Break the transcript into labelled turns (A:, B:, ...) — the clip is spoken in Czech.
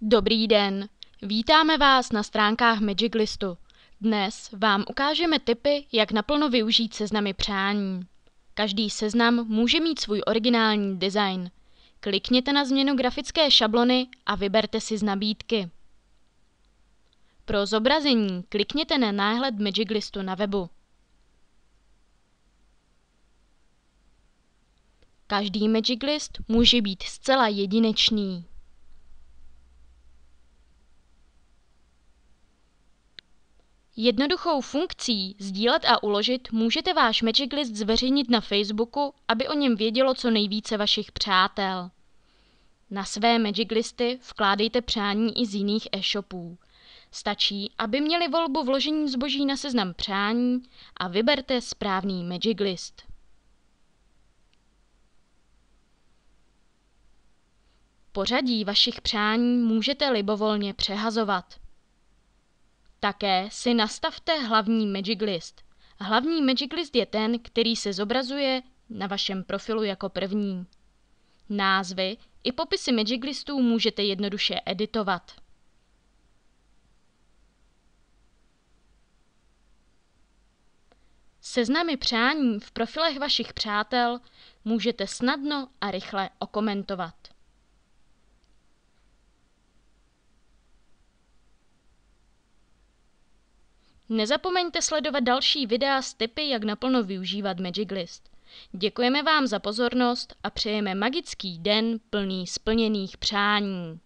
A: Dobrý den, vítáme vás na stránkách Magic Listu. Dnes vám ukážeme tipy, jak naplno využít seznamy přání. Každý seznam může mít svůj originální design. Klikněte na změnu grafické šablony a vyberte si z nabídky. Pro zobrazení klikněte na náhled Magic Listu na webu. Každý Magic List může být zcela jedinečný. Jednoduchou funkcí sdílet a uložit můžete váš Magic List zveřejnit na Facebooku, aby o něm vědělo co nejvíce vašich přátel. Na své Magic Listy vkládejte přání i z jiných e-shopů. Stačí, aby měli volbu vložení zboží na seznam přání a vyberte správný Magic List. Pořadí vašich přání můžete libovolně přehazovat. Také si nastavte hlavní Magic List. Hlavní Magic List je ten, který se zobrazuje na vašem profilu jako první. Názvy i popisy Magic Listů můžete jednoduše editovat. Seznamy přání v profilech vašich přátel můžete snadno a rychle okomentovat. Nezapomeňte sledovat další videa s tipy, jak naplno využívat Magic List. Děkujeme vám za pozornost a přejeme magický den plný splněných přání.